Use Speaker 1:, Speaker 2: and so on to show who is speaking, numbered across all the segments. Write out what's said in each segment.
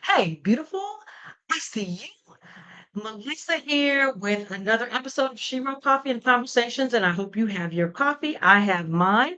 Speaker 1: Hey, beautiful. I see you. Melissa here with another episode of Shero Coffee and Conversations, and I hope you have your coffee. I have mine.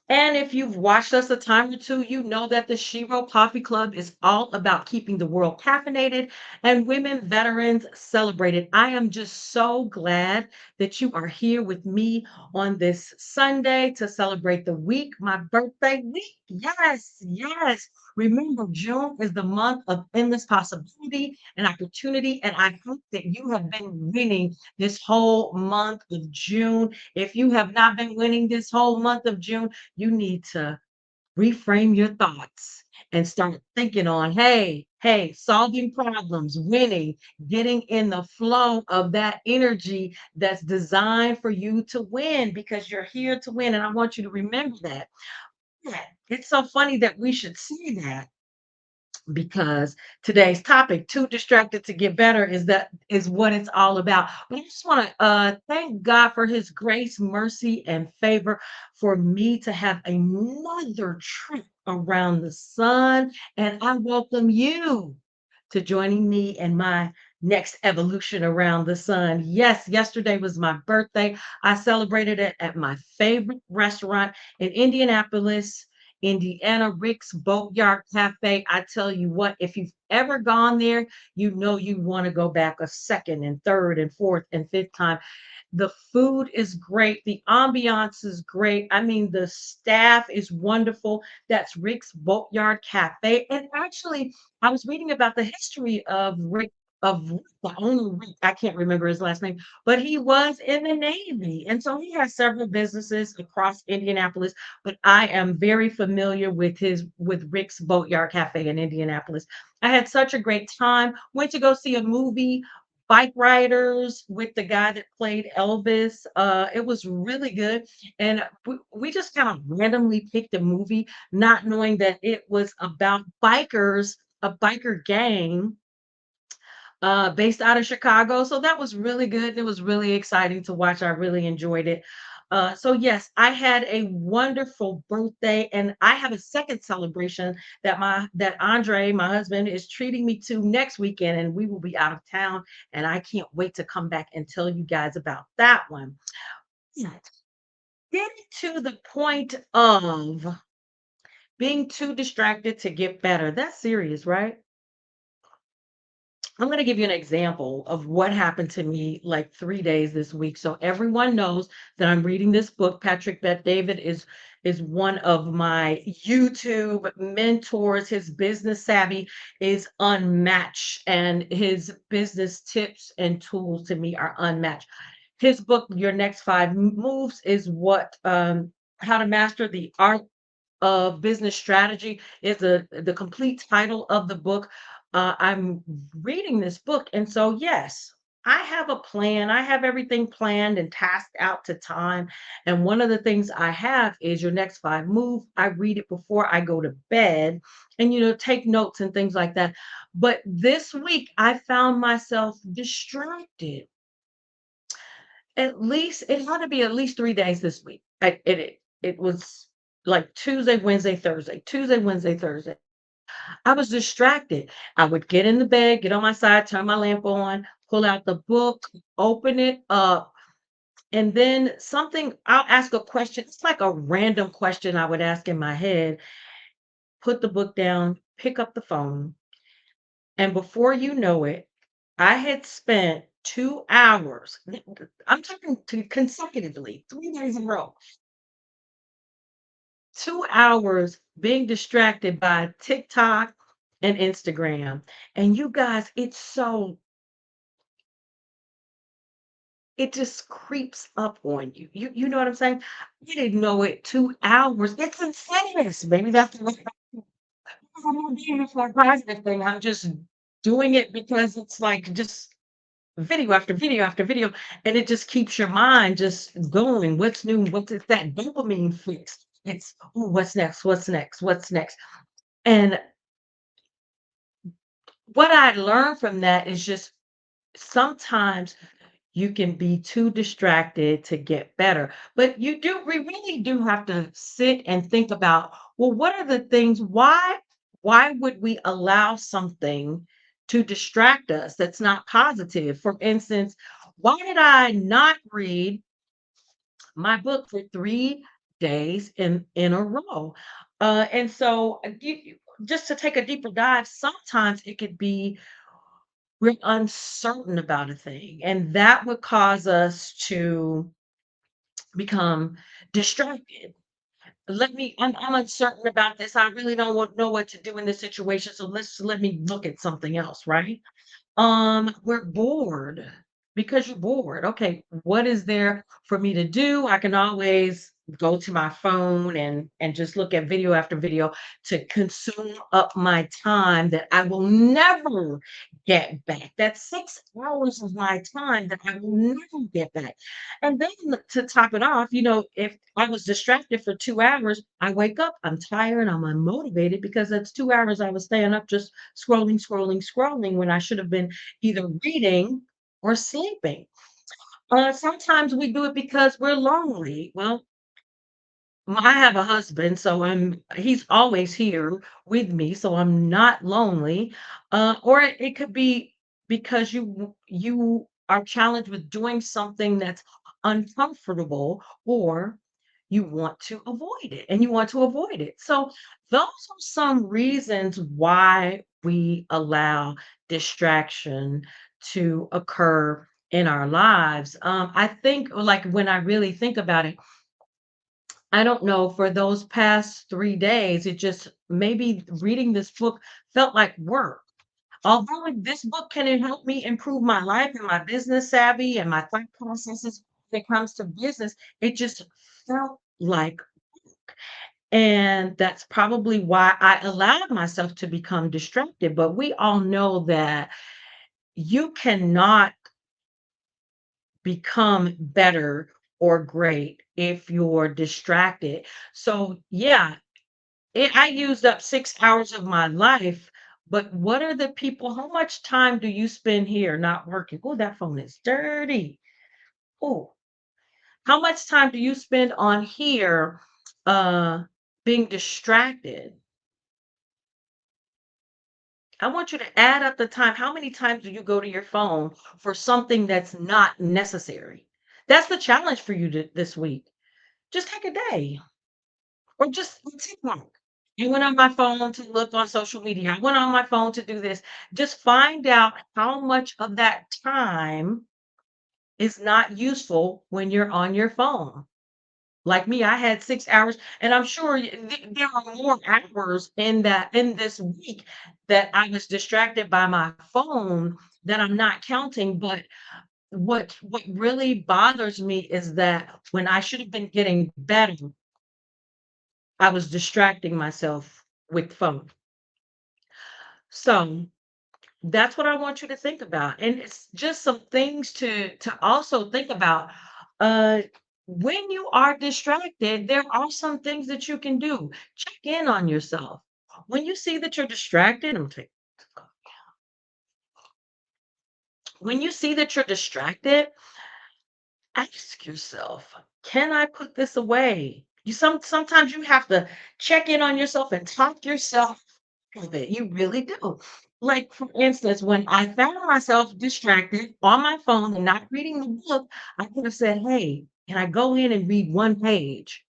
Speaker 1: And if you've watched us a time or two, you know that the Shero Coffee Club is all about keeping the world caffeinated and women veterans celebrated. I am just so glad that you are here with me on this Sunday to celebrate the week, my birthday week. Yes, yes. Remember, June is the month of endless possibility and opportunity. And I hope that you have been winning this whole month of June. If you have not been winning this whole month of June, you need to reframe your thoughts and start thinking on, hey, solving problems, winning, getting in the flow of that energy that's designed for you to win because you're here to win. And I want you to remember that. Yeah, it's so funny that we should see that because today's topic, too distracted to get better, is what it's all about. But I just want to thank God for his grace, mercy, and favor for me to have another trip around the sun. And I welcome you to joining me in my next evolution around the sun. Yes, yesterday was my birthday. I celebrated it at my favorite restaurant in Indianapolis, Indiana, Rick's Boatyard Cafe. I tell you what, if you've ever gone there, you know you want to go back a second and third and fourth and fifth time. The food is great. The ambiance is great. I mean, the staff is wonderful. That's Rick's Boatyard Cafe. And actually, I was reading about the history of Rick, the owner Rick. I can't remember his last name, but he was in the Navy. And so he has several businesses across Indianapolis. But I am very familiar with Rick's Boatyard Cafe in Indianapolis. I had such a great time. Went to go see a movie, Bike Riders, with the guy that played Elvis. It was really good. And we just kind of randomly picked a movie, not knowing that it was about bikers, a biker gang based out of Chicago. So that was really good. It was really exciting to watch. I really enjoyed it. So yes, I had a wonderful birthday, and I have a second celebration that Andre, my husband, is treating me to next weekend, and we will be out of town, and I can't wait to come back and tell you guys about that one. Yeah. Getting to the point of being too distracted to get better. That's serious, right? I'm going to give you an example of what happened to me like 3 days this week. So everyone knows that I'm reading this book. Patrick Bet David is one of my YouTube mentors. His business savvy is unmatched, and his business tips and tools to me are unmatched. His book, Your Next Five Moves, is what how to master the art of business strategy is the complete title of the book. I'm reading this book, and so yes, I have a plan. I have everything planned and tasked out to time. And one of the things I have is your next five move. I read it before I go to bed, and take notes and things like that. But this week, I found myself distracted. At least it had to be at least 3 days this week. It was like Tuesday, Wednesday, Thursday, Tuesday, Wednesday, Thursday. I was distracted. I would get in the bed, get on my side, turn my lamp on, pull out the book, open it up, and then I'll ask a question. It's like a random question I would ask in my head, put the book down, pick up the phone, and before you know it, I had spent 2 hours. I'm talking consecutively, 3 days in a row, 2 hours being distracted by TikTok and Instagram. And you guys, it just creeps up on you. You know what I'm saying? I didn't know it. 2 hours. It's insidious. Maybe that's the I'm not doing it for a positive thing. I'm just doing it because it's like just video after video after video, and it just keeps your mind just going. What's new? What's it's that dopamine fix? It's oh, what's next? What's next? What's next? And what I learned from that is just sometimes you can be too distracted to get better. But we really do have to sit and think about, well, what are the things? Why? why would we allow something to distract us that's not positive? For instance, why did I not read my book for 3 days in a row? And so, just to take a deeper dive, sometimes it could be we're uncertain about a thing, and that would cause us to become distracted. I'm uncertain about this. I really don't know what to do in this situation. So let me look at something else, right? We're bored because you're bored. Okay, what is there for me to do? I can always go to my phone and just look at video after video to consume up my time that I will never get back. That's 6 hours of my time that I will never get back. And then to top it off, if I was distracted for 2 hours, I wake up, I'm tired, I'm unmotivated because that's 2 hours I was staying up just scrolling, scrolling, scrolling when I should have been either reading or sleeping. Sometimes we do it because we're lonely. Well, I have a husband, so he's always here with me, so I'm not lonely. Or it could be because you are challenged with doing something that's uncomfortable, or you want to avoid it and you want to avoid it. So those are some reasons why we allow distraction to occur in our lives. I think, like, when I really think about it, I don't know, for those past 3 days, it just maybe reading this book felt like work. Although this book can help me improve my life and my business savvy and my thought processes when it comes to business, it just felt like, and that's probably why I allowed myself to become distracted. But we all know that you cannot become better or great if you're distracted. So, yeah, I used up 6 hours of my life, but what are the people? How much time do you spend here not working? Oh, that phone is dirty. Oh, how much time do you spend on here being distracted? I want you to add up the time. How many times do you go to your phone for something that's not necessary? That's the challenge for you this week. Just take a day. Or just TikTok. I went on my phone to look on social media. I went on my phone to do this. Just find out how much of that time is not useful when you're on your phone. Like me, I had 6 hours, and I'm sure there are more hours in this week that I was distracted by my phone that I'm not counting. But what really bothers me is that when I should have been getting better, I was distracting myself with phone. So that's what I want you to think about. And it's just some things to also think about. Uh when you are distracted, there are some things that you can do. Check in on yourself. When you see that you're distracted, when you see that you're distracted, ask yourself, can I put this away? Sometimes you have to check in on yourself and talk yourself of it. You really do. Like, for instance, when I found myself distracted on my phone and not reading the book, I could have said, hey, can I go in and read one page?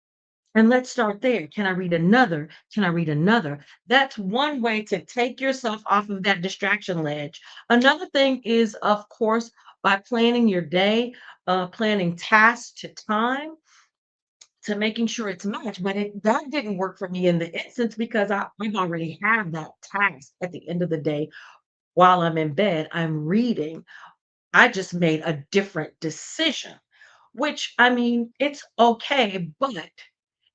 Speaker 1: And let's start there. Can I read another? Can I read another? That's one way to take yourself off of that distraction ledge. Another thing is, of course, by planning your day, planning tasks to time, to making sure it's matched. But that didn't work for me in the instance because I already have that task at the end of the day. While I'm in bed, I'm reading. I just made a different decision, which, I mean, it's okay, but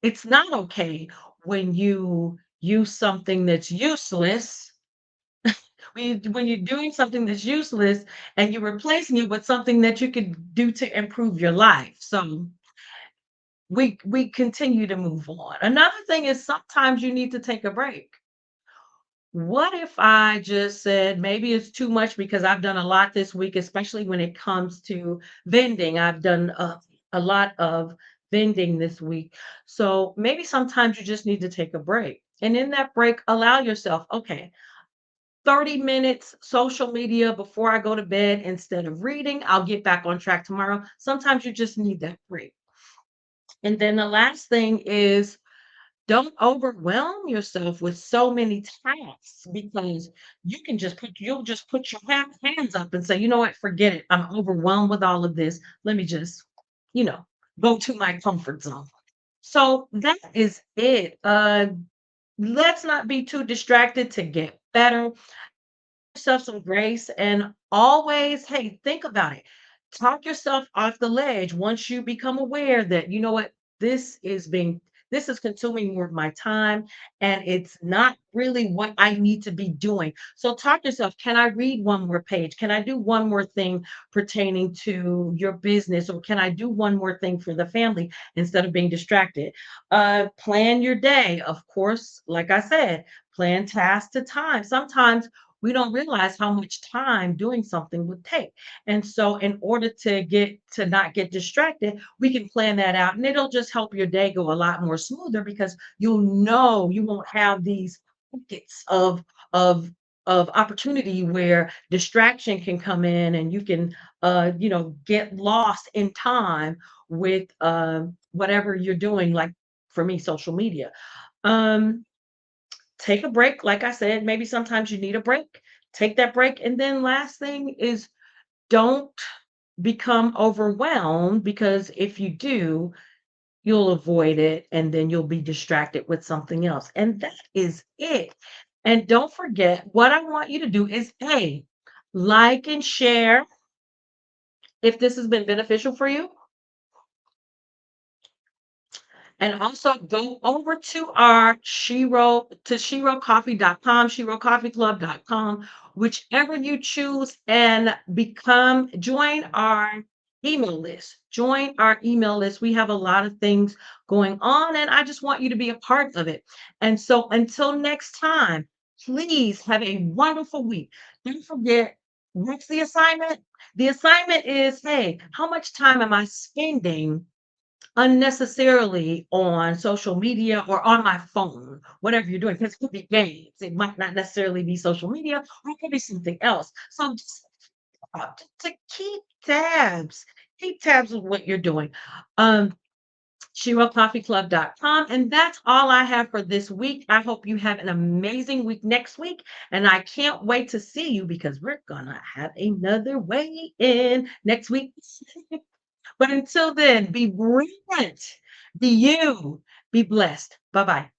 Speaker 1: it's not okay when you use something that's useless. When you're doing something that's useless and you're replacing it with something that you could do to improve your life. So we continue to move on. Another thing is sometimes you need to take a break. What if I just said, maybe it's too much because I've done a lot this week, especially when it comes to vending. I've done a lot of vending this week. So maybe sometimes you just need to take a break. And in that break, allow yourself, okay, 30 minutes social media before I go to bed instead of reading. I'll get back on track tomorrow. Sometimes you just need that break. And then the last thing is don't overwhelm yourself with so many tasks because you'll just put your hands up and say, you know what, forget it. I'm overwhelmed with all of this. Let me just, you know, go to my comfort zone. So that is it. Let's not be too distracted to get better. Yourself some grace and always, hey, think about it. Talk yourself off the ledge once you become aware that, you know what, this is being, this is consuming more of my time and it's not really what I need to be doing. So talk to yourself, can I read one more page? Can I do one more thing pertaining to your business? Or can I do one more thing for the family instead of being distracted? Plan your day. Of course, like I said, plan task to time. Sometimes we don't realize how much time doing something would take. And so in order to not get distracted, we can plan that out and it'll just help your day go a lot more smoother because you'll know you won't have these pockets of of opportunity where distraction can come in and you can get lost in time with whatever you're doing, like for me, social media. Um Take a break. Like I said, maybe sometimes you need a break. Take that break. And then last thing is don't become overwhelmed because if you do, you'll avoid it and then you'll be distracted with something else. And that is it. And don't forget, what I want you to do is A, like and share if this has been beneficial for you. And also go over to our sherocoffee.com, sherocoffeeclub.com, whichever you choose, and join our email list. Join our email list. We have a lot of things going on, and I just want you to be a part of it. And so until next time, please have a wonderful week. Don't forget, what's the assignment? The assignment is, hey, how much time am I spending unnecessarily on social media or on my phone, whatever you're doing, because it could be games. It might not necessarily be social media, or it could be something else. So just to keep tabs of what you're doing. Um, SheroCoffeeClub.com. And that's all I have for this week. I hope you have an amazing week next week. And I can't wait to see you because we're going to have another weigh in next week. But until then, be brilliant, be you, be blessed. Bye bye.